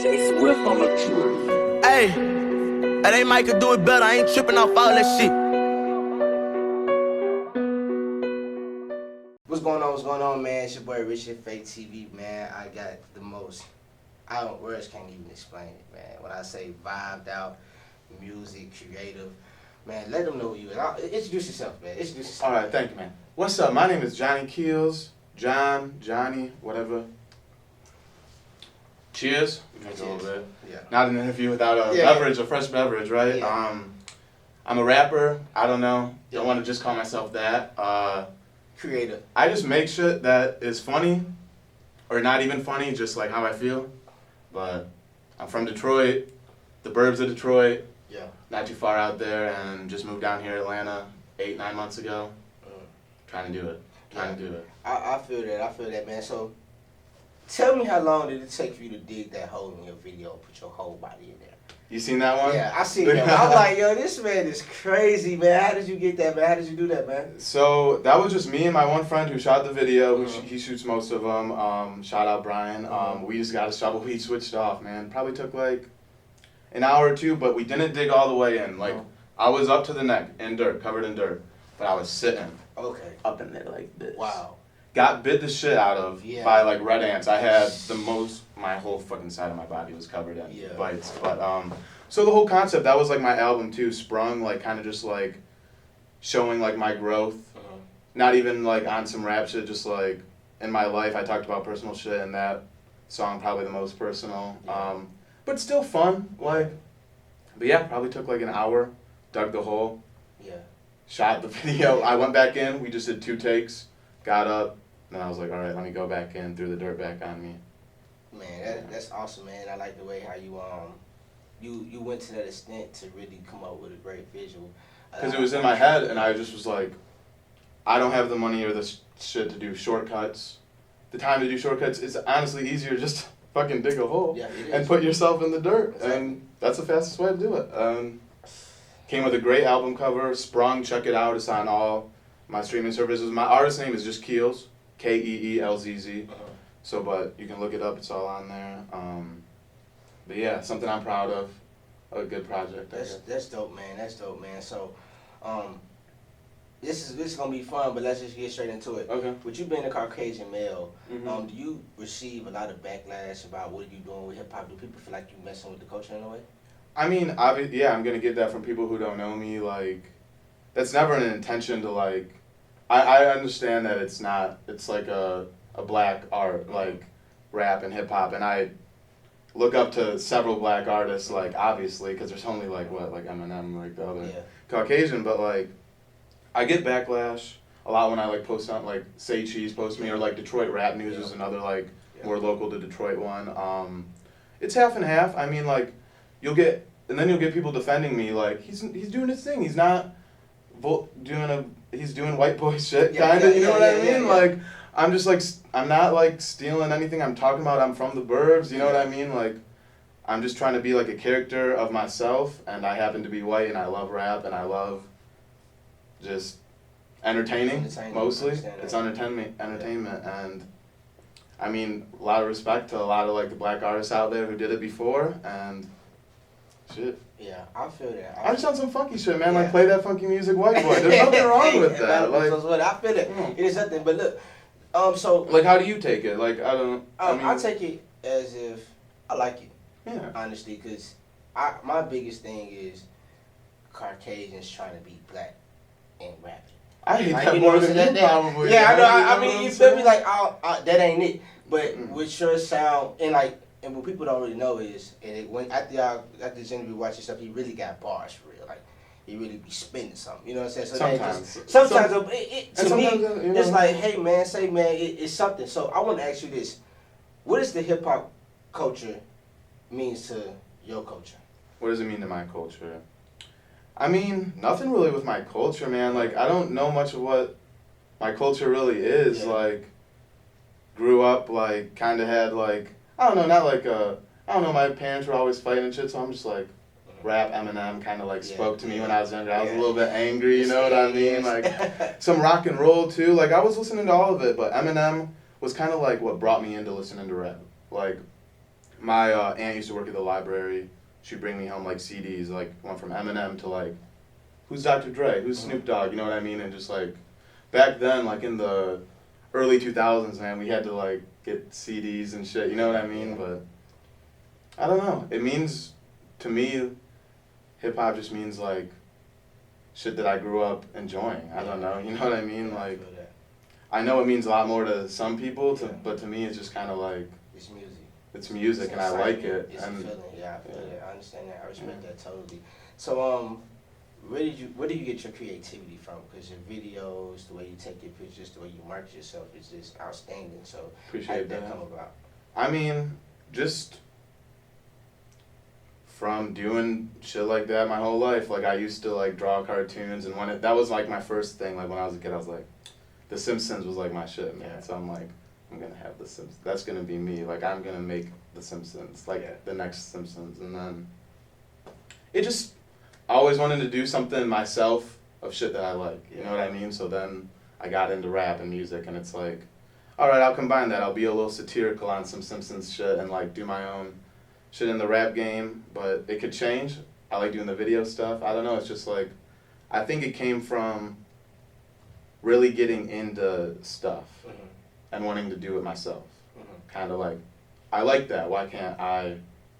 Hey, that ain't Mike could do it better. I ain't tripping off all that shit. What's going on, man? It's your boy RichinfaithTV, man. I got the most, words can't even explain it, man. When I say vibed out, music, creative, man, let them know who you are. Introduce yourself, man. Introduce yourself. All right, thank you, man. What's up? My name is Johnny Keelzz. Johnny, whatever. Cheers. Cheers. A little bit. Yeah. Not an interview without a beverage, a fresh beverage, right? Yeah. I'm a rapper. I don't know. Don't want to just call myself that. Creative. I just make shit that is funny, or not even funny, just like how I feel. But I'm from Detroit, the burbs of Detroit. Yeah. Not too far out there, and just moved down here to Atlanta 8-9 months ago. Trying to do it. I feel that, man. So, tell me how long did it take for you to dig that hole in your video, put your whole body in there? You seen that one? Yeah, I seen that. I'm like, yo, this man is crazy, man. How did you get that, man? How did you do that, man? So that was just me and my one friend who shot the video. He shoots most of them. Shout out Brian. We just got a shovel. We switched off, man. Probably took like an hour or two, but we didn't dig all the way in. Like I was up to the neck in dirt, covered in dirt, but I was sitting. Okay. Up in there like this. Wow. Got bit the shit out of by like red ants. I had the most. My whole fucking side of my body was covered in bites. But so the whole concept, that was like my album too, Sprung, like kind of just like showing like my growth. Not even like on some rap shit, just like in my life. I talked about personal shit, and that song probably the most personal. But still fun. Like, but yeah, probably took like an hour. Dug the hole. Yeah. Shot the video. I went back in. We just did 2 takes. Got up. And then I was like, all right, let me go back in. Threw the dirt back on me. Man, that's awesome, man. I like the way how you went to that extent to really come up with a great visual. Because it was in my head, and I just was like, I don't have the money or the shit to do shortcuts. The time to do shortcuts, it's honestly easier just to fucking dig a hole and put yourself in the dirt. Exactly. And that's the fastest way to do it. Came with a great album cover, Sprung, check it out. It's on all my streaming services. My artist name is just Keelzz, Keelzz. So, but you can look it up. It's all on there. But yeah, something I'm proud of. A good project. That's dope, man. That's dope, man. So, this is gonna be fun, but let's just get straight into it. Okay. With you being a Caucasian male, do you receive a lot of backlash about what you doing with hip hop? Do people feel like you messing with the culture in a way? I mean, yeah, I'm gonna get that from people who don't know me. Like, that's never an intention to like. I understand that it's not. It's like a black art, like rap and hip hop, and I look up to several black artists, like obviously, because there's only like Eminem, like the other Caucasian, but like I get backlash a lot when I like post on like Say Cheese post me, or like Detroit Rap News is another like more local to Detroit one. It's half and half. I mean, like you'll get people defending me, like he's doing his thing. He's not he's doing white boy shit, kind of. You know what I mean? Like. I'm just like, I'm not like stealing anything. I'm talking about I'm from the burbs, you know what I mean? Like, I'm just trying to be like a character of myself, and I happen to be white, and I love rap, and I love just entertaining, mostly. It's entertainment, and I mean, a lot of respect to a lot of like the black artists out there who did it before, and shit. Yeah, I feel that. I just on some funky shit, man. Like, play that funky music, white boy. There's nothing wrong with that. Like, I feel it. It is nothing, but look. So like, how do you take it? Like, I don't. I take it as if I like it. Yeah. Honestly, because my biggest thing is Caucasians trying to be black and rapping. I hate that more than you probably. Yeah, I know. I mean, you feel me? Like, that ain't it. But with your sound and what people don't really know is, when after this interview, watch yourself, he really got bars for real. Like, he really be spinning something, you know what I'm saying? So sometimes to me, it's like, hey man, it's something. So I want to ask you this: what does the hip hop culture means to your culture? What does it mean to my culture? I mean, nothing really with my culture, man. Like, I don't know much of what my culture really is. Yeah. Like, grew up like kind of had like I don't know. My parents were always fighting and shit, so I'm just like. Rap, Eminem kind of like spoke to me when I was younger. I was a little bit angry, you know what I mean? Like some rock and roll too. Like I was listening to all of it, but Eminem was kind of like what brought me into listening to rap. Like my aunt used to work at the library. She'd bring me home like CDs, like went from Eminem to like, who's Dr. Dre, who's Snoop Dogg, you know what I mean? And just like, back then, like in the early 2000s, man, we had to like get CDs and shit, you know what I mean? But I don't know. It means, to me, hip hop just means like shit that I grew up enjoying. I don't know, you know what I mean? Like, I know it means a lot more to some people, but to me it's just kind of like, it's music. It's music, and I like it. It's and a feeling. Yeah, I feel it. I understand that. I respect that totally. So, where do you get your creativity from? Because your videos, the way you take your pictures, the way you market yourself is just outstanding. So, how did that come about? I mean, just from doing shit like that my whole life. Like, I used to like draw cartoons, and that was like my first thing. Like when I was a kid, I was like, The Simpsons was like my shit, man. So I'm like, I'm gonna have The Simpsons. That's gonna be me. Like, I'm gonna make The Simpsons, like the next Simpsons. And then it just, I always wanted to do something myself of shit that I like. You know what I mean? So then I got into rap and music, and it's like, all right, I'll combine that. I'll be a little satirical on some Simpsons shit and like do my own shit in the rap game, but it could change. I like doing the video stuff. I don't know. It's just like, I think it came from really getting into stuff and wanting to do it myself. Kind of like, I like that. Why can't I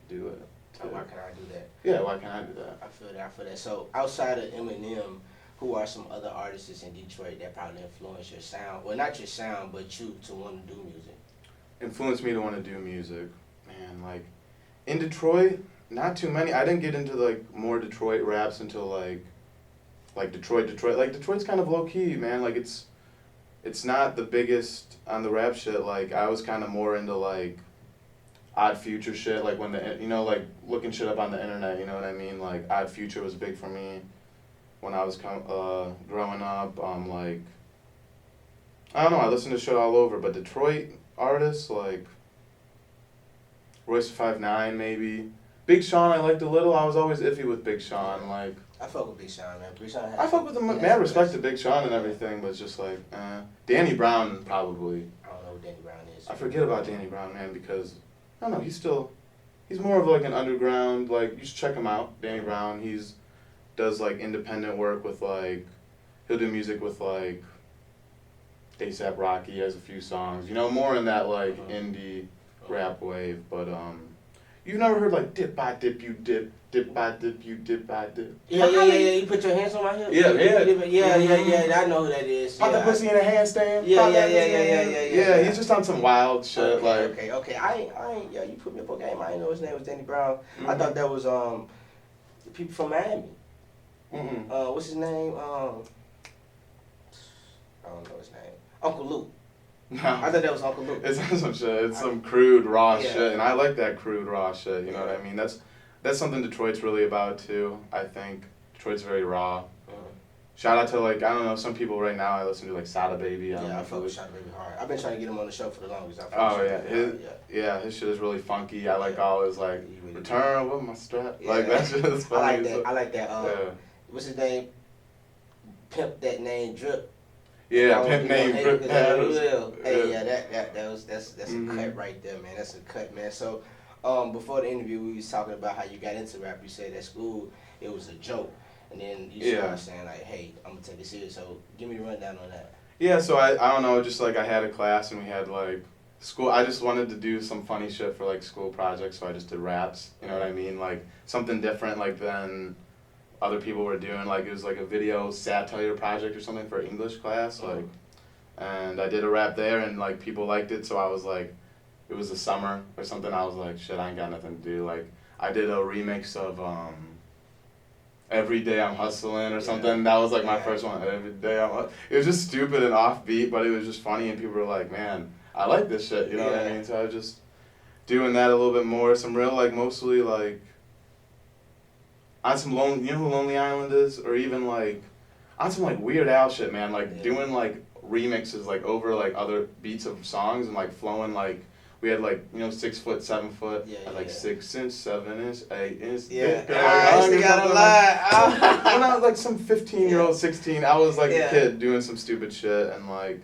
do it? Why can't I do that? Yeah, why can't I do that? I feel that. So outside of Eminem, who are some other artists in Detroit that probably influence your sound? Well, not your sound, but you to want to do music. Influenced me to want to do music. Man, like, in Detroit, not too many. I didn't get into like more Detroit raps until like Detroit. Like, Detroit's kind of low key, man. Like, it's not the biggest on the rap shit. Like, I was kind of more into like Odd Future shit. Like when like looking shit up on the internet. You know what I mean? Like, Odd Future was big for me when I was growing up. Like, I don't know. I listened to shit all over, but Detroit artists like Royce 5'9", maybe. Big Sean I liked a little. I was always iffy with Big Sean. Like, I fuck with Big Sean, man. Big Sean I fuck with him. Man, respect to Big Sean and everything, but it's just like, Danny Brown probably. I don't know who Danny Brown is. I forget about Danny Brown, man, because I don't know. He's more of like an underground. Like, you should check him out. Danny Brown. Does like independent work with like, he'll do music with like A$AP Rocky. He has a few songs. You know, more in that like indie rap wave. But you've never heard like dip by dip you dip. Dip by dip, you dip by dip. Yeah. You put your hands on my hip. Yeah. I know who that is. Pop the pussy in a handstand. Yeah. He's just on some wild shit. Okay. I ain't. Yeah, you put me up on game. I didn't know his name was Danny Brown. I thought that was the people from Miami. What's his name? I don't know his name. Uncle Luke. No. I thought that was Uncle Luke. It's some shit. It's some crude raw shit, and I like that crude raw shit. You know what I mean? That's something Detroit's really about too. I think Detroit's very raw. Shout out to like, I don't know, some people right now I listen to like Sada Baby. I fuck with Sada Baby hard. I've been trying to get him on the show for the longest. His shit is really funky. I like all his like really return with my strap. Like that shit is funny. I like that. What's his name? Pimp that name Drip. Yeah, Pimp name Drip. That's a cut right there, man. That's a cut, man. So. Before the interview, we was talking about how you got into rap. You said at school it was a joke, and then you started saying like, "Hey, I'm gonna take it serious." So give me a rundown on that. Yeah, so I don't know, just like I had a class and we had like school. I just wanted to do some funny shit for like school projects, so I just did raps. You know what I mean? Like something different like than other people were doing. Like it was like a video satire project or something for English class. Like, and I did a rap there, and like people liked it, so I was like. It was the summer or something. I was like, shit, I ain't got nothing to do. Like, I did a remix of Every Day I'm Hustling or something. That was like my first one. Every Day I'm It was just stupid and offbeat, but it was just funny, and people were like, man, I like this shit. You know what I mean? So I was just doing that a little bit more. Some real, like, mostly like on some you know who Lonely Island is? Or even like on some like Weird Al shit, man. Like doing like remixes like over like other beats of songs and like flowing like. We had like, 6 foot, 7 foot, like 6 inch, 7 inch, 8 inch. I used to gotta lie. When I was like some 15-year-old, 16, I was like a kid doing some stupid shit, and like,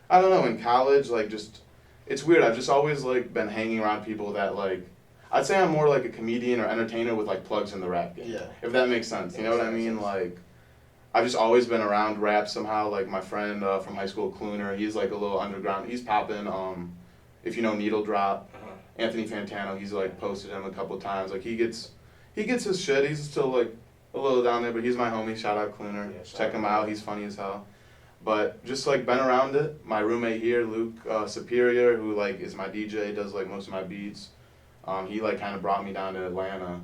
I don't know, in college, like just, it's weird. I've just always like been hanging around people that like, I'd say I'm more like a comedian or entertainer with like plugs in the rap game. Yeah. If that makes sense. You know what I mean? Like, I've just always been around rap somehow. Like my friend from high school, Cluner, he's like a little underground. He's popping. If you know Needle Drop, Anthony Fantano, he's like posted him a couple times. Like he gets his shit. He's still like a little down there, but he's my homie. Shout out Cluner. Yeah, Check him out. He's funny as hell. But just like been around it. My roommate here, Luke Superior, who like is my DJ, does like most of my beats. He like kind of brought me down to Atlanta,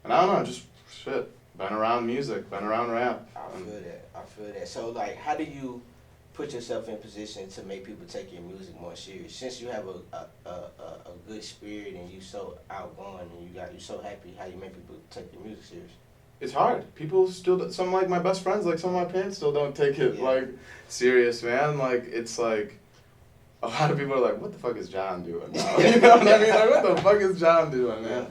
and I don't know, just shit. Been around music, been around rap. I feel that. So like, how do you put yourself in position to make people take your music more serious? Since you have a good spirit and you so outgoing and you so happy, how you make people take your music serious? It's hard. People still, some like my best friends, like some of my parents still don't take it like serious, man. Like it's like a lot of people are like, what the fuck is John doing now? You know what I mean? Like, what the fuck is John doing, man?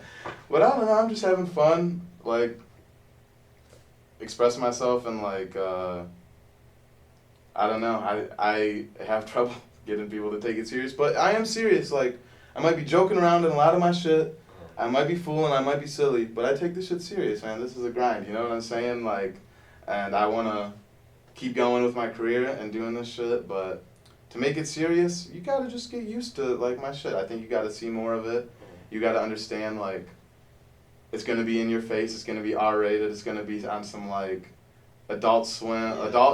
But I don't know. I'm just having fun, like express myself and like I don't know. I have trouble getting people to take it serious, but I am serious. Like I might be joking around in a lot of my shit. I might be fooling, I might be silly, but I take this shit serious, man. This is a grind, you know what I'm saying? Like, and I want to keep going with my career and doing this shit, but to make it serious, you got to just get used to, like, my shit. I think you got to see more of it. You got to understand, like, it's going to be in your face, it's going to be R-rated, it's going to be on some, like, adult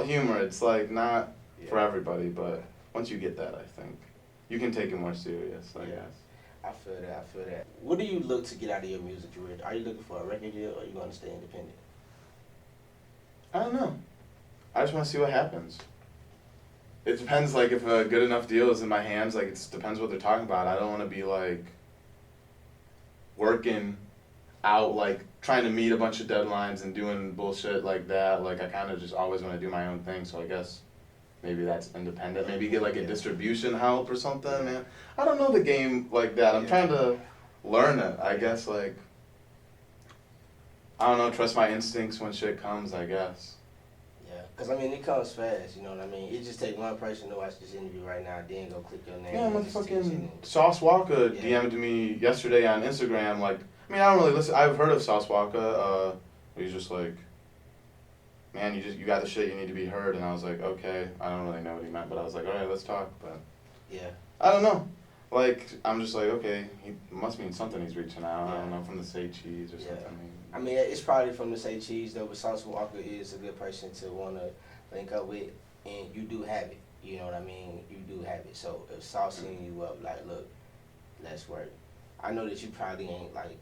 humor. It's, like, not for everybody, but once you get that, I think, you can take it more serious, I guess. I feel that. What do you look to get out of your music career? Are you looking for a record deal or are you going to stay independent? I don't know. I just want to see what happens. It depends, like, if a good enough deal is in my hands, like, it depends what they're talking about. I don't want to be, like, working out, like, trying to meet a bunch of deadlines and doing bullshit like that. Like, I kind of just always want to do my own thing, so I guess maybe that's independent. Maybe get, like, a distribution help or something, man. I don't know the game like that. I'm trying to learn it, I guess, like, I don't know, trust my instincts when shit comes, I guess. Yeah, because, I mean, it comes fast, you know what I mean? It just take one person to watch this interview right now, then go click your name. Yeah, motherfucking Sauce Walker DM'd me yesterday on Instagram, like, I mean, I don't really listen, I've heard of Sauce Walker, he's just like, man, you got the shit, you need to be heard, and I was like, okay, I don't really know what he meant, but I was like, alright, let's talk, but, I don't know. Like, I'm just like, okay, he must mean something he's reaching out. I don't know, from the Say Cheese or something. I mean, it's probably from the Say Cheese, though, but Sauce Walker is a good person to want to link up with, and you do have it. You know what I mean? You do have it. So if Sauce seeing you up, like, look, let's work. I know that you probably ain't, like,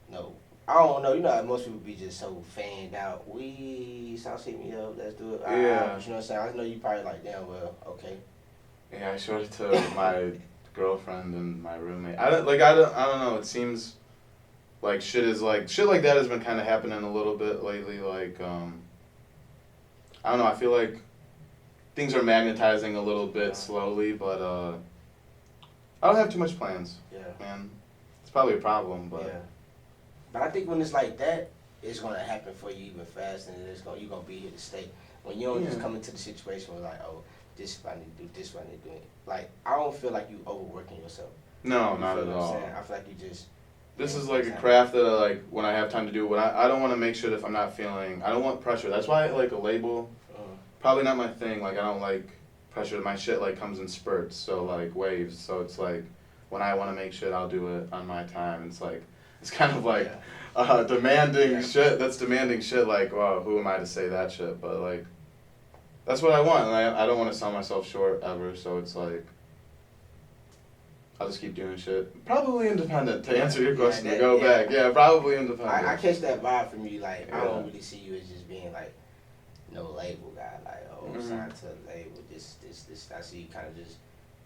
no, I don't know. You know how most people be just so fanned out. Sauce hit me up, let's do it. Yeah. You know what I'm saying? I know you probably like, damn, well, okay. Yeah, I showed it to my girlfriend and my roommate. I don't know. It seems like shit like that has been kind of happening a little bit lately. Like, I don't know. I feel like things are magnetizing a little bit slowly, but I don't have too much plans. Yeah, man, it's probably a problem, but But I think when it's like that, it's gonna happen for you even faster, and you're gonna be here to stay. When you don't just come into the situation where like, oh, this if I need to do, this if I need to do it. Like, I don't feel like you overworking yourself. No, not at all. I feel like you just. This is like a craft that I like when I have time to do. When I don't want to make shit if I'm not feeling. I don't want pressure. That's why I like a label. Probably not my thing. Like, I don't like pressure. My shit like comes in spurts, so like waves. So it's like when I want to make shit, I'll do it on my time. It's like it's kind of like demanding shit. That's demanding shit. Like, wow, who am I to say that shit? But like. That's what I want, and I don't want to sell myself short ever, so it's like, I'll just keep doing shit. Probably independent, to answer your question, to go back. Yeah, probably independent. I catch that vibe from you, like, I don't really see you as just being, like, no label guy, like, oh, signed to a label, this. I see you kind of just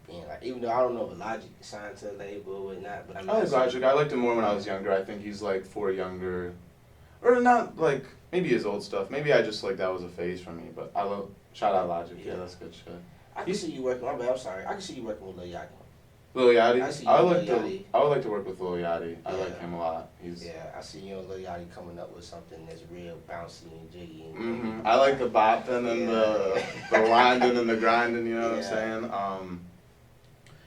being, like, even though I don't know if Logic signed to a label or not, but I mean. I like Logic. I liked him more when I was younger. I think he's, like, for younger, or not, like, maybe his old stuff. Maybe I just, like, that was a phase for me, but I love. Shout out Logic, yeah, that's good shit. I can see you working. I'm sorry. I can see you working with Lil Yachty. Lil Yachty. I would like to work with Lil Yachty. I like him a lot. I see you and Lil Yachty coming up with something that's real bouncy and jiggy. I like the bopping and the winding and the grinding. You know what I'm saying?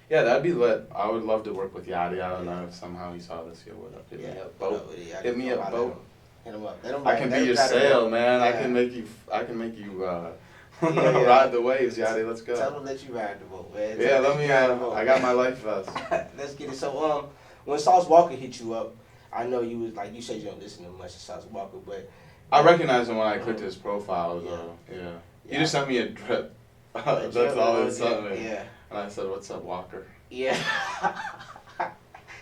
Yeah, that'd be lit. I would love to work with Yachty. I don't know if somehow he saw this. Yo, what up? Hit me up, Boat. Hit me up, Boat. Hit him up. Let him I can be your sail, man. I can make you. Ride the waves, Yachty. Let's go. Tell him let you ride the boat, man. Yeah, let me. I got my life vest. Let's get it. So when Sauce Walker hit you up, I know you was like you said you don't listen to much of Sauce Walker, but I recognized him when I clicked his profile. Though. Yeah. He just sent me a drip. That's all it sent me. Yeah. And I said, "What's up, Walker?" Yeah.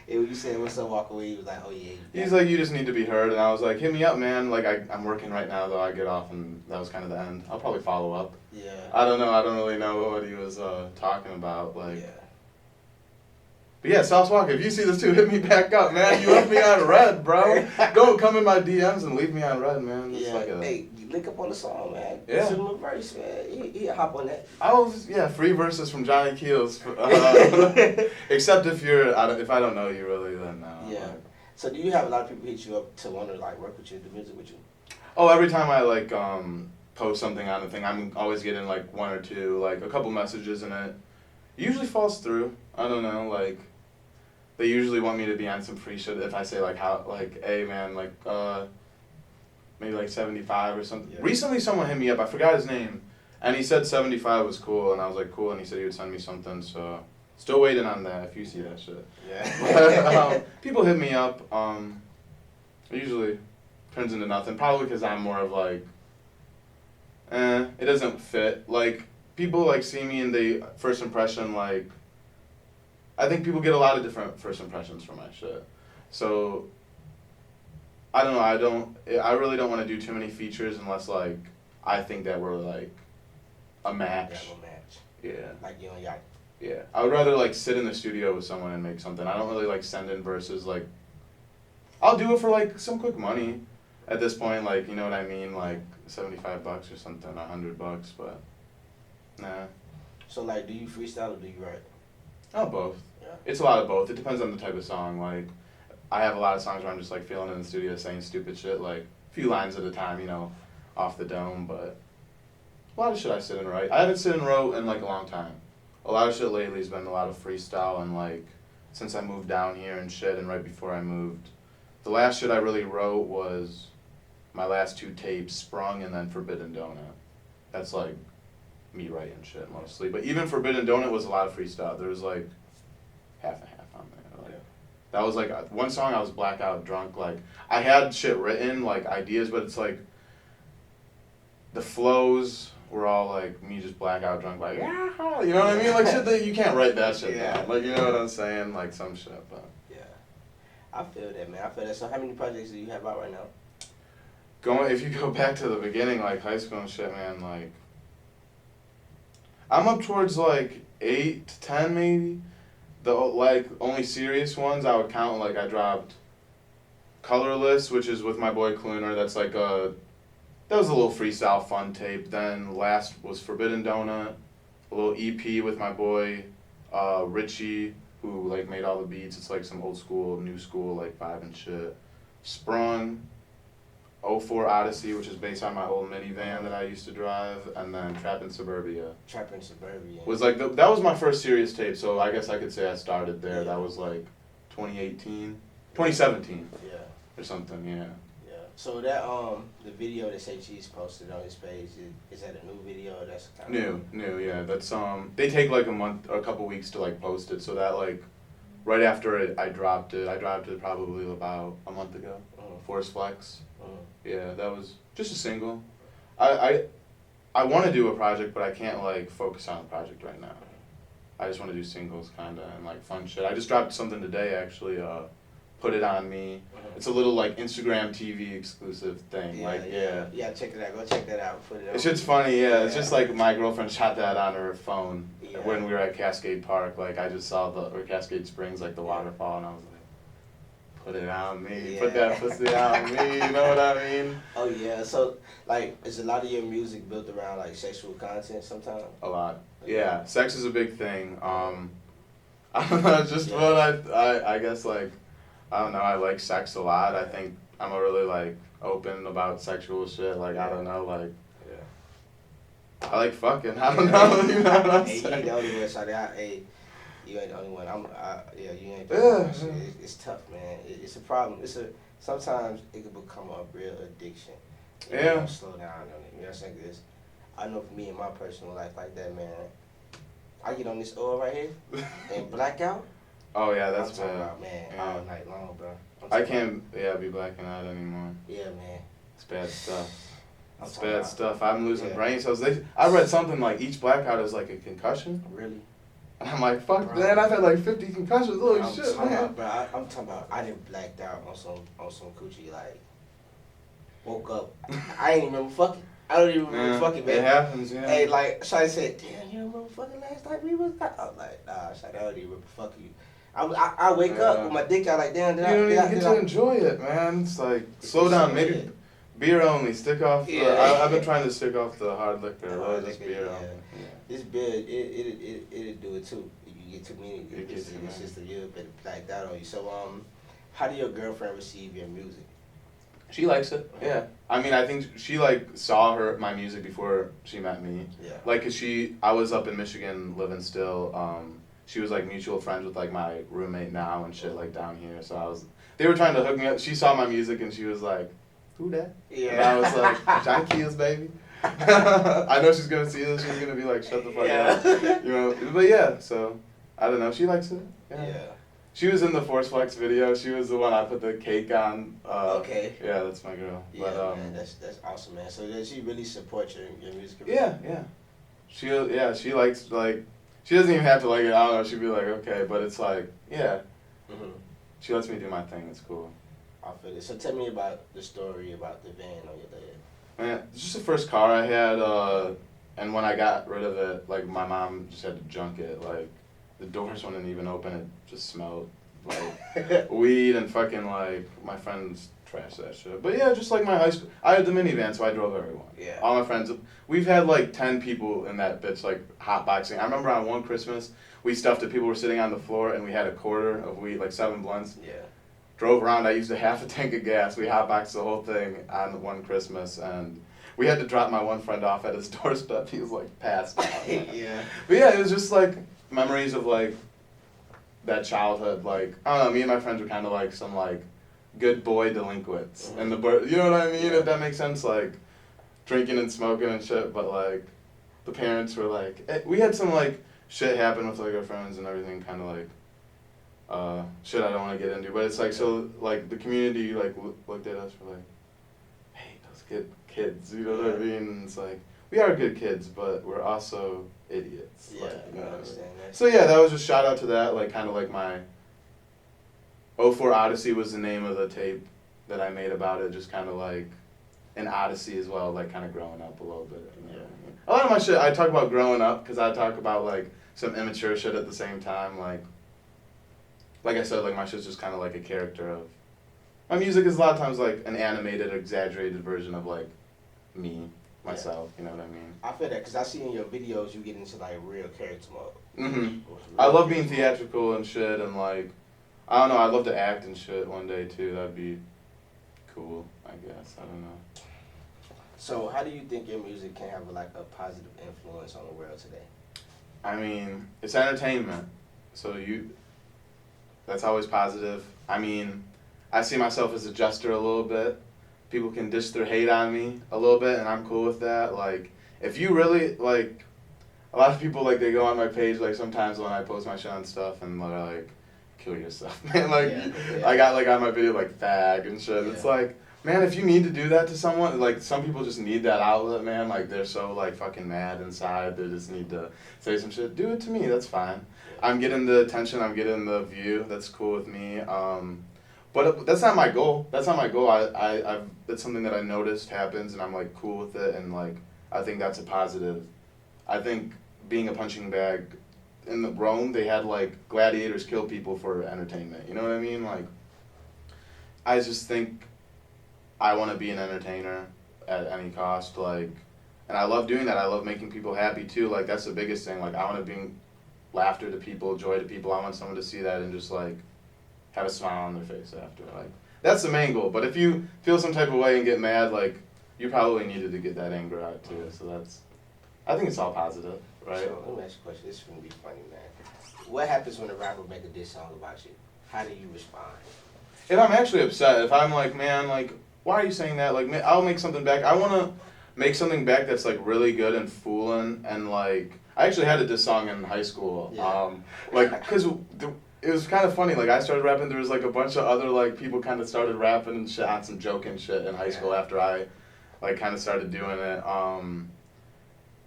And when you said, "What's up, Walker?" He was like, "Oh yeah." He's like, "You just need to be heard," and I was like, "Hit me up, man. Like, I'm working right now, though. I get off, and that was kind of the end. I'll probably follow up." Yeah. I don't know. I don't really know what he was talking about. Like. Yeah. But yeah, Sauce Walker, if you see this too, hit me back up, man. You left me on red, bro. Don't come in my DMs and leave me on red, man. It's like hey, you link up on the song, man. Yeah. Send him a verse, man. He hop on that. Free verses from Johnny Keelzz. Except if I don't know you really, then no. Yeah. So do you have a lot of people hit you up to want to like work with you, do music with you? Oh, every time I like post something on the thing, I'm always getting like one or two, like a couple messages in it. It usually falls through. I don't know, like. They usually want me to be on some free shit if I say like hey man, like maybe like 75 or something. Yeah. Recently someone hit me up, I forgot his name, and he said 75 was cool, and I was like cool, and he said he would send me something, so still waiting on that if you see that shit. Yeah. But, people hit me up, it usually turns into nothing, probably because I'm more of like, it doesn't fit. Like, people like see me and they, first impression, like, I think people get a lot of different first impressions from my shit. So, I don't know, I really don't want to do too many features unless, like, I think that we're, like, a match. Yeah, we'll match. Yeah. Like you and Yachty. Yeah. I would rather, like, sit in the studio with someone and make something. I don't really, like, send in verses, like, I'll do it for, like, some quick money at this point, like, you know what I mean? Like, $75 or something, $100, but, nah. So, like, do you freestyle or do you write? Oh, both. Yeah. It's a lot of both. It depends on the type of song. Like, I have a lot of songs where I'm just, like, feeling in the studio saying stupid shit, like, a few lines at a time, you know, off the dome, but a lot of shit I sit and write. I haven't sit and wrote in, like, a long time. A lot of shit lately has been a lot of freestyle, and, like, since I moved down here and shit, and right before I moved, the last shit I really wrote was my last two tapes, Sprung and then Forbidden Donut. That's, like, me writing shit mostly. But even Forbidden Donut was a lot of freestyle. There was, like, half and half on there. Like, that was, like, one song I was blackout drunk. Like, I had shit written, like, ideas, but it's, like, the flows were all, like, me just blackout drunk, like, yeah, you know what I mean? Like, shit that you can't write that shit down. Like, you know what I'm saying? Like, some shit, but. Yeah. I feel that, man. I feel that. So how many projects do you have out right now? If you go back to the beginning, like, high school and shit, man, like, I'm up towards, like, 8 to 10, maybe. The, like, only serious ones I would count, like, I dropped Colorless, which is with my boy Kluner. That's, like, that was a little freestyle fun tape. Then last was Forbidden Donut, a little EP with my boy Richie, who, like, made all the beats. It's, like, some old school, new school, like, vibe and shit. Sprung, 04 Odyssey, which is based on my old minivan that I used to drive, and then Trap in Suburbia. Trap in Suburbia. Was like that was my first serious tape, so I guess I could say I started there. That was like 2017, Yeah. or something. Yeah. Yeah. So that the video that Say Cheese posted on his page, is that a new video? Or that's kind of New, yeah. That's they take like a month or a couple weeks to like post it, so that like right after I dropped it probably about a month ago. Force Flex. Yeah, that was just a single. I want to do a project, but I can't like focus on a project right now. I just want to do singles kinda and like fun shit. I just dropped something today actually. Put It On Me. It's a little like Instagram TV exclusive thing. Yeah, check it out. Go check that out. Put it on. It's just funny. Yeah, it's just like my girlfriend shot that on her phone when we were at Cascade Park. Like I just saw or Cascade Springs, like the waterfall, and I was like. Put it on me, put that pussy on me, you know what I mean? Oh yeah, so like, is a lot of your music built around like sexual content sometimes? A lot, yeah. Sex is a big thing. I don't know, it's just what I guess like, I don't know, I like sex a lot. I think I'm a really like open about sexual shit, like I don't know, like, I like fucking, I don't know, you know what I'm saying? Hey, you know, You ain't the only one. Yeah, you ain't the Yeah, only one. yeah. It's tough, man. It's a problem. Sometimes it can become a real addiction. If you don't slow down on it. You know what I'm saying? 'Cause I know for me in my personal life like that, man. I get on this oil right here and black out. Oh yeah, that's I'm talking bad. about, man, Yeah. all night long, bro. I can't be blacking out anymore. Yeah, man. It's bad stuff. I'm It's talking bad about- stuff. I'm losing Yeah. brain cells. I read something like each blackout is like a concussion. Really? And I'm like, fuck, Bro. man, I've had like 50 concussions. Holy I'm shit, talking man. about, bro. I'm talking about. I didn't blacked out on some coochie. Like, woke up. I ain't even remember fucking. I don't even remember fucking, man. It happens, yeah. Hey, like, Shawty said, damn, you don't remember fucking last night we was out? I'm like, nah, Shawty, I don't even remember fucking you. I wake up with my dick out like, damn, you don't even get to enjoy it, man. It's like, slow down. Maybe beer only. Stick off. I've been trying to stick off the hard liquor. Or just beer only. Yeah. This beer, it'll do it too. If you get too many, it's just a little bit blacked out on you. So, how do your girlfriend receive your music? She likes it. Yeah. I mean, I think she like saw my music before she met me. Yeah. Like, 'cause I was up in Michigan living still. She was like mutual friends with like my roommate now and shit like down here. So they were trying to hook me up. She saw my music and she was like, "Who that?" Yeah. And I was like, "Johnny Keelzz, baby." I know she's gonna see this. She's gonna be like, "Shut the fuck up," you know. But yeah, so I don't know. She likes it. Yeah. She was in the Force Flex video. She was the one I put the cake on. Okay. Yeah, that's my girl. Yeah, but, man, that's awesome, man. So does she really support your music career? Yeah. She likes like. She doesn't even have to like it. I don't know. She'd be like, okay, but it's like, yeah. Mhm. She lets me do my thing. It's cool. I feel it. So tell me about the story about the van on your leg. Man, it's just the first car I had, and when I got rid of it, like my mom just had to junk it. Like the doors wouldn't even open. It just smelled like weed and fucking like my friends trashed that shit. But yeah, just like my high school, I had the minivan, so I drove everyone. Yeah. All my friends. We've had like 10 people in that bitch like hotboxing. I remember on one Christmas we stuffed it. People were sitting on the floor and we had a quarter of weed, like 7 blunts. Yeah. Drove around. I used a half a tank of gas. We hotboxed the whole thing on one Christmas, and we had to drop my one friend off at his doorstep. He was like passed out. Yeah. But yeah, it was just like memories of like that childhood. Like I don't know. Me and my friends were kind of like some like good boy delinquents, and you know what I mean? If that makes sense, like drinking and smoking and shit. But like the parents were like, we had some like shit happen with like our friends and everything, kind of like. Shit I don't want to get into, but it's like, so like the community like looked at us for like, hey, those good kids, you know what I mean? And it's like, we are good kids, but we're also idiots. Yeah, like, you know I what I mean? understand that. So yeah, that was just shout out to that, like kind of like my 04 Odyssey was the name of the tape that I made about it, just kind of like an odyssey as well, like kind of growing up a little bit. You know what I mean? A lot of my shit, I talk about growing up, because I talk about like some immature shit at the same time, like I said, like my shit's just kind of like a character of. My music is a lot of times like an animated, exaggerated version of like me, myself. You know what I mean? I feel that because I see in your videos you get into like real character mode. Mhm. I love being theatrical and shit, and like, I don't know. I'd love to act and shit one day too. That'd be cool. I guess I don't know. So how do you think your music can have like a positive influence on the world today? I mean, it's entertainment, so that's always positive. I mean, I see myself as a jester a little bit. People can dish their hate on me a little bit, and I'm cool with that. Like, if you really, like, a lot of people, like, they go on my page, like, sometimes when I post my shit and stuff, and they're like, kill yourself, man. Like, Yeah. I got, like, on my video, like, fag and shit. Yeah. It's like, man, if you need to do that to someone, like, some people just need that outlet, man. Like, they're so, like, fucking mad inside. They just need to say some shit. Do it to me. That's fine. I'm getting the attention. I'm getting the view. That's cool with me. But that's not my goal. That's not my goal. That's something that I noticed happens, and I'm, like, cool with it. And, like, I think that's a positive. I think being a punching bag, in the Rome, they had, like, gladiators kill people for entertainment. You know what I mean? Like, I just think I want to be an entertainer at any cost, like, and I love doing that. I love making people happy too. Like, that's the biggest thing. Like, I want to bring laughter to people, joy to people. I want someone to see that and just like have a smile on their face after. Like, that's the main goal. But if you feel some type of way and get mad, like, you probably needed to get that anger out too. So I think it's all positive, right? So let me ask you a question. This is gonna be funny, man. what happens when a rapper make a diss song about you? How do you respond? If I'm actually upset, if I'm like, man, like, why are you saying that? Like, man, I'll make something back. I want to make something back that's like really good and fooling, and like, I actually had a diss song in high school. Yeah. Like, cause it was kind of funny. Like, I started rapping. There was like a bunch of other like people kind of started rapping and shit on some joking shit in high school after I, like, kind of started doing it.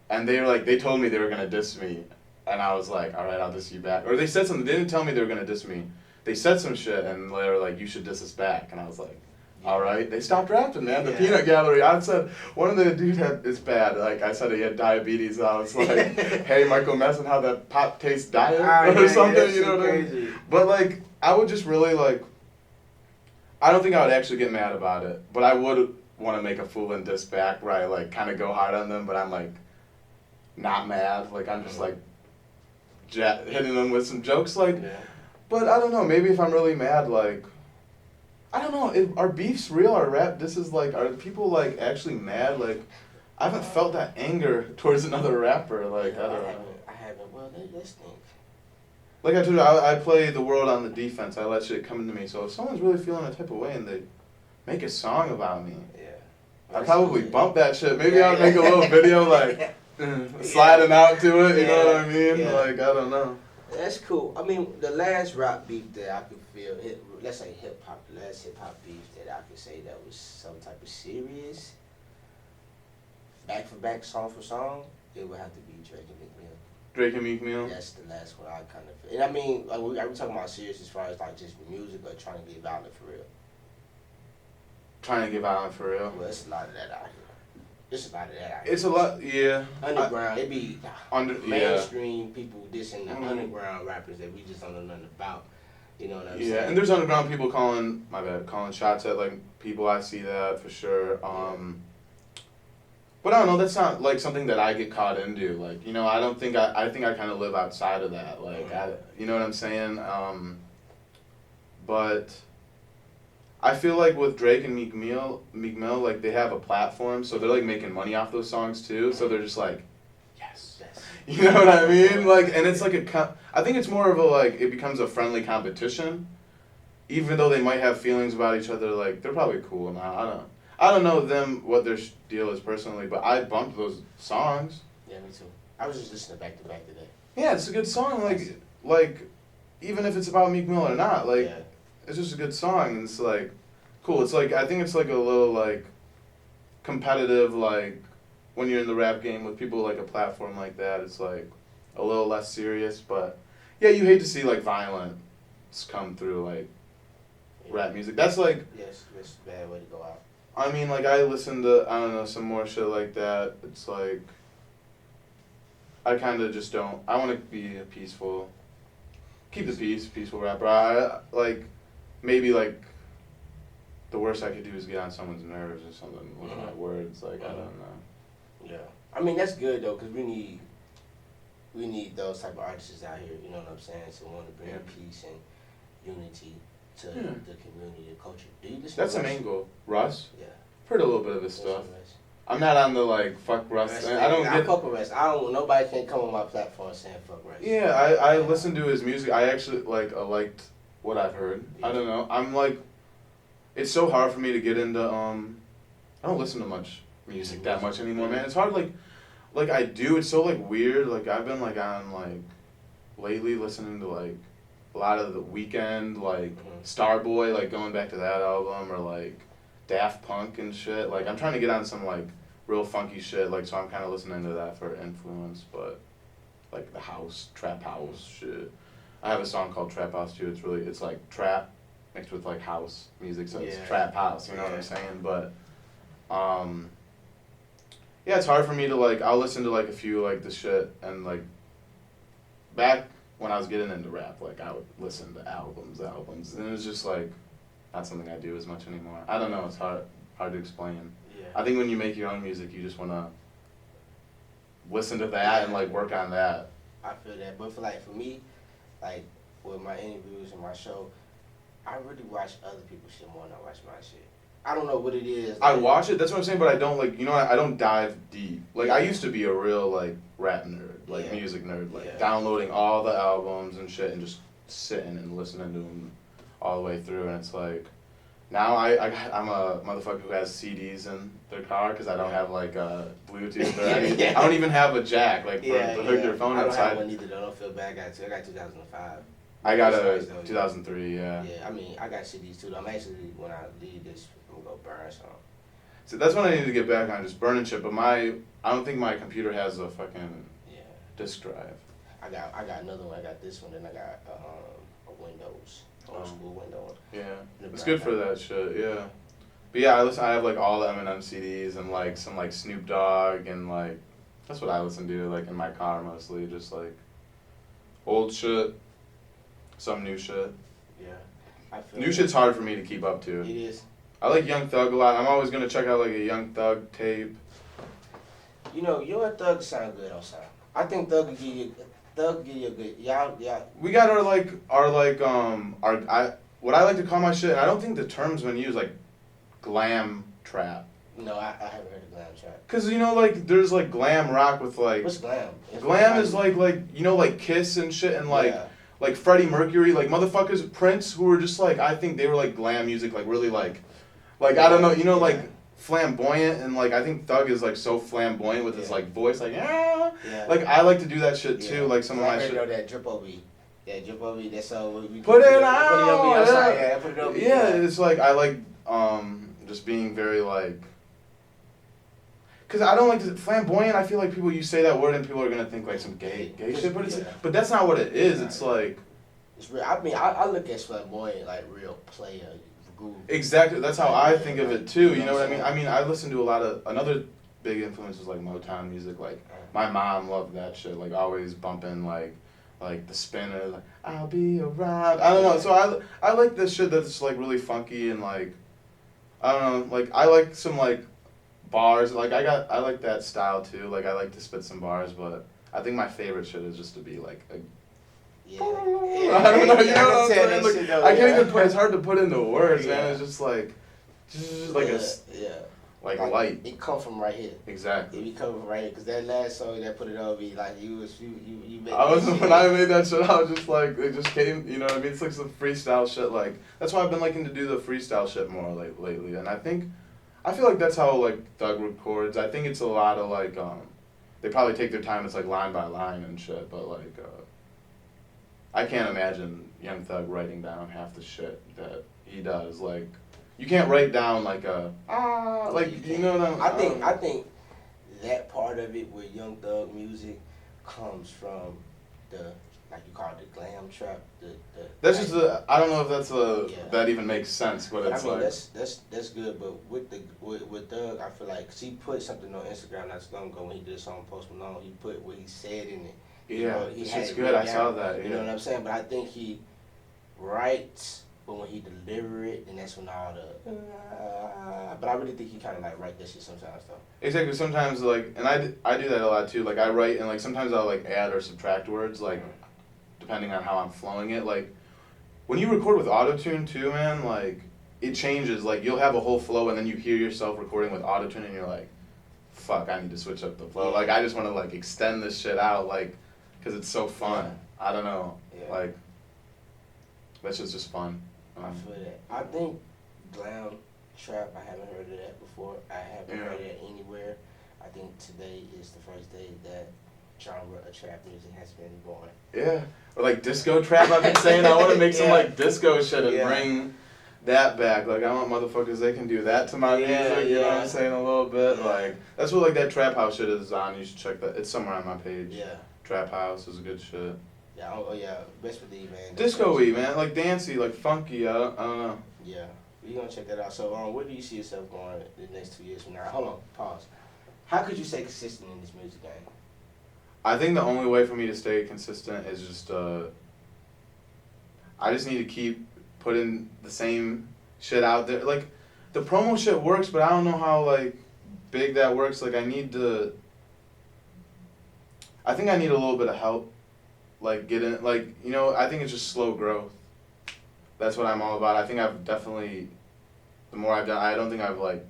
And they were like, they told me they were gonna diss me, and I was like, all right, I'll diss you back. Or they said something. They didn't tell me they were gonna diss me. They said some shit, and they were like, you should diss us back. And I was like, all right. They stopped rapping, man. The Peanut Gallery. I said, one of the dude it's bad. Like, I said he had diabetes. And I was like, hey, Michael Messin, how that pop tastes diet or something, you know what I mean? But, like, I would just really, like, I don't think I would actually get mad about it. But I would want to make a fool and diss back where I, like, kind of go hard on them, but I'm, like, not mad. Like, I'm just, like, hitting them with some jokes, like, but I don't know, maybe if I'm really mad, like, I don't know, are beefs real, are rap disses, like, are people, like, actually mad, like, I haven't felt that anger towards another rapper, like, I don't know. I haven't, well, let's think. Like I told you, I play the world on the defense, I let shit come into me, so if someone's really feeling a type of way and they make a song about me, I'd probably bump that shit, maybe I'd make a little video, like, sliding out to it, you know what I mean, like, I don't know. That's cool. I mean, the last rap beef that I could feel, let's say the last hip hop beef that I could say that was some type of serious, back for back, song for song, it would have to be Drake and Meek Mill. Drake and Meek Mill? That's the last one I kind of feel. And I mean, like, are we talking about serious as far as like just music or trying to get violent for real? Trying to get violent for real? Well, it's a lot of that out here. It's a lot of that out here. It's a lot, yeah. Underground, it be mainstream people dissing the underground rappers that we just don't know nothing about. You know what I'm saying? Yeah, and there's underground people calling shots at, like, people. I see that for sure. But I don't know, that's not, like, something that I get caught into. Like, you know, I think I kind of live outside of that. Like, you know what I'm saying? But I feel like with Drake and Meek Mill, like, they have a platform, so they're, like, making money off those songs, too. So they're just like, yes. You know what I mean? Like, and it's like I think it's more of a, like, it becomes a friendly competition. Even though they might have feelings about each other, like, they're probably cool now. I don't know them, what their deal is personally, but I bumped those songs. Yeah, me too. I was just listening back to back today. Yeah, it's a good song, like, even if it's about Meek Mill or not, like, it's just a good song, and it's, like, cool. It's, like, I think it's, like, a little, like, competitive, like, when you're in the rap game with people, like, a platform like that, it's, like, a little less serious, but, yeah, you hate to see, like, violence come through, like, rap music. That's, like... Yes, it's a bad way to go out. I mean, like, I listen to, I don't know, some more shit like that. It's, like, I kind of just don't, I want to be a keep the peaceful rapper. Like, maybe, like, the worst I could do is get on someone's nerves or something with my words. Like, I don't know. Yeah. I mean, that's good, though, because we need those type of artists out here, you know what I'm saying, to want to bring peace and unity to the community, the culture. Do you listen That's to the main goal. Russ? Yeah. Heard a little bit of his stuff. I'm not on the, like, fuck Russ. I fuck with Russ. Nobody can come on my platform saying fuck Russ. Yeah, I listened to his music. I actually, like, liked what I've heard. Yeah. I don't know. I'm, like, it's so hard for me to get into, I don't listen to much music that much anymore, man. It's hard, like, I do. It's so, like, weird. Like, I've been, like, on, like, lately listening to, like, a lot of The Weeknd, like, Starboy, like, going back to that album, or, like, Daft Punk and shit. Like, I'm trying to get on some, like, real funky shit, like, so I'm kind of listening to that for influence, but, like, the house, trap house shit. I have a song called Trap House, too. It's, like, trap mixed with, like, house music, so it's trap house, you know what I'm saying? But, yeah, it's hard for me to, like, I'll listen to, like, a few, like, the shit, and, like, back when I was getting into rap, like, I would listen to albums, and it was just, like, not something I do as much anymore. I don't know, it's hard to explain. Yeah. I think when you make your own music, you just want to listen to that and, like, work on that. I feel that, but for me, like, with my interviews and my show, I really watch other people's shit more than I watch my shit. I don't know what it is. I watch it. That's what I'm saying. But I don't like. You know, I don't dive deep. Like I used to be a real like rap nerd, like music nerd, like downloading all the albums and shit and just sitting and listening to them all the way through. And it's like now I'm a motherfucker who has CDs in their car because I don't have like Bluetooth or anything. I don't even have a jack like to hook your phone inside. I don't have one either. Though. I don't feel bad. I got 2005. I got a 2003. Yeah. Yeah, I mean I got CDs too. I'm actually when I leave this, I'm gonna go burn some. So that's what I need to get back on, just burning shit. But I don't think my computer has a fucking disk drive. I got another one. I got this one, and I got a Windows, old school Windows. Yeah, it's good for that shit. Yeah, but yeah, I have like all the Eminem CDs and like some like Snoop Dogg and like that's what I listen to like in my car mostly, just like old shit, some new shit. Yeah, new shit's hard for me to keep up to. It is. I like Young Thug a lot. I'm always gonna check out like a Young Thug tape. You know, your Thug sound good on sound. I think Thug will give you a good. Y'all. We got what I like to call my shit. And I don't think the term's been used like glam trap. No, I haven't heard of glam trap. Cause you know like there's like glam rock with like. What's glam? Glam is like you know like Kiss and shit and like. Yeah. Like Freddie Mercury, like motherfuckers, Prince, who were just like I think they were like glam music, like really like I don't know, you know, like flamboyant, and like I think Thug is like so flamboyant with his like voice, like like I like to do that shit too, like some of my shit. That drip over you, that's how we put it out. Put it over you. Yeah, it's like I like just being very like. Cause I don't like to, flamboyant. I feel like people you say that word and people are gonna think like some gay shit, but that's not what it is. It's like. It's real. I mean, I look at flamboyant like real player. Exactly. That's how I think of it too. You know what I mean? I mean, I listen to a lot of another big influence is like Motown music. Like my mom loved that shit. Like always bumping like the Spinner. Like I'll be around. I don't know. So I like this shit that's like really funky and like I don't know. Like I like some like. Bars, like I like that style too. Like I like to spit some bars, but I think my favorite shit is just to be like a. Yeah. I don't know. You know what I'm saying? Like, I can't even put. It's hard to put into words, man. It's just like like light. It come from right here. Exactly. It come from right here, cause that last song that put it over me, like you made. When I made that shit, I was just like, it just came. You know what I mean? It's like some freestyle shit. Like that's why I've been liking to do the freestyle shit more lately, and I feel like that's how like Thug records. I think it's a lot of like they probably take their time. It's like line by line and shit. But like I can't imagine Young Thug writing down half the shit that he does. Like you can't write down like you know what I think that part of it with Young Thug music comes from the like you call it the glam trap. That's just I don't know if that's that even makes sense, but it's like that's good. But with Thug, I feel like 'cause he put something on Instagram not so long ago when he did a song Post Malone. He put what he said in it. Yeah, it's good. I saw that. Yeah. You know what I'm saying? But I think he writes, but when he deliver it, then that's when all the. But I really think he kind of like write that shit sometimes though. Exactly. Sometimes like, and I do that a lot too. Like I write and like sometimes I'll like add or subtract words like. Depending on how I'm flowing it, like when you record with autotune too, man, like it changes. Like you'll have a whole flow and then you hear yourself recording with autotune and you're like, fuck, I need to switch up the flow. Like I just want to like extend this shit out, like, cause it's so fun. Yeah. I don't know, like that's just fun. I feel that. I think glam trap. I haven't heard of that before. I haven't heard it anywhere. I think today is the first day that genre of trap music has been born. Yeah, or like disco trap. I've been saying I want to make some like disco shit and bring that back. Like I want motherfuckers they can do that to my music. You know what I'm saying? A little bit. Like that's what like that trap house shit is on. You should check that. It's somewhere on my page. Yeah. Trap house is good shit. Yeah. Oh yeah. Best believe, man. Disco-y, man. Like dancey, like funky. I don't know. Yeah. We gonna check that out. So where do you see yourself going the next 2 years from now? Hold on. Pause. How could you stay consistent in this music game? I think the only way for me to stay consistent is just I just need to keep putting the same shit out there. Like the promo shit works, but I don't know how like big that works. Like I think I need a little bit of help. Like getting like I think it's just slow growth. That's what I'm all about. I think I've definitely the more I've done, I don't think I've like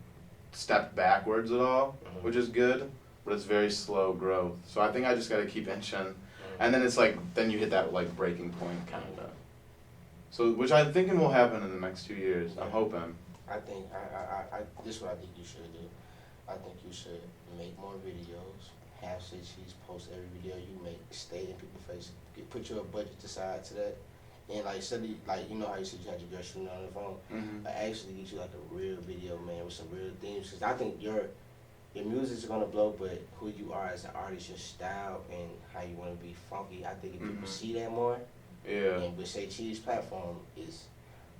stepped backwards at all, which is good, but it's very slow growth. So I think I just gotta keep inching, and then it's like, then you hit that like breaking point kind of. So, which I'm thinking will happen in the next 2 years. I'm hoping. I think this is what I think you should do. I think you should make more videos, have cheese, post every video you make, stay in people's face, put your budget aside to that, and like suddenly, like you know how you see you had your girl shooting on the phone, but actually get you like a real video, man, with some real themes. Because I think your music's gonna blow, but who you are as an artist, your style, and how you want to be funky, I think if people see that more, and with Say Cheese platform, is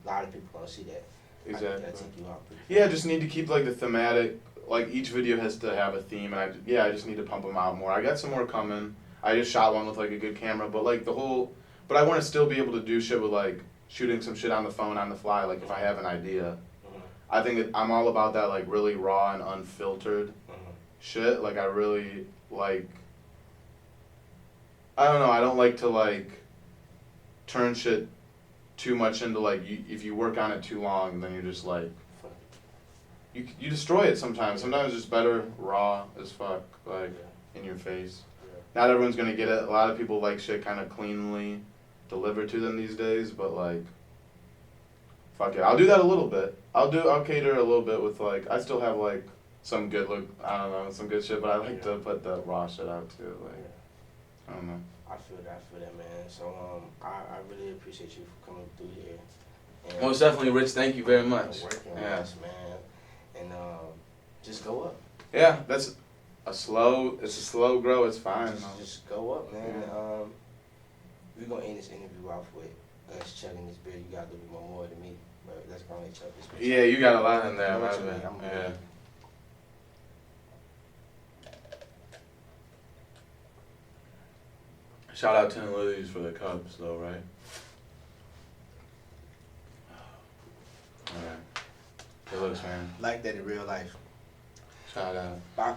a lot of people gonna see that. Exactly. I think that'll take you out pretty fast. Yeah, just need to keep like the thematic. Like each video has to have a theme, and I just need to pump them out more. I got some more coming. I just shot one with like a good camera, but like but I want to still be able to do shit with like shooting some shit on the phone on the fly. Like if I have an idea, I think I'm all about that like really raw and unfiltered shit. Like I really like. I don't know. I don't like to like turn shit too much into like if you work on it too long, then you're just like. You destroy it sometimes. Sometimes it's just better raw as fuck, like in your face. Not everyone's gonna get it. A lot of people like shit kind of cleanly delivered to them these days, but like, fuck it. I'll do that a little bit. I'll cater a little bit with like, I still have like some good some good shit, but I like to put the raw shit out too. Like, I don't know. I feel that, man. So I really appreciate you for coming through here. And Most definitely, Rich. Thank you very much. Working with us, man. And just go up. Yeah, it's a slow grow, it's fine. Just go up, man. Yeah. We're gonna end this interview off with us chugging this beer. You got a little bit more than me, but let's go and chug this beer. Yeah, you got a lot in there, man. Yeah. Shout out 10 Lilies for the Cubs though, right? Alright. Good looks, man. Like that in real life. Shout out. Bye.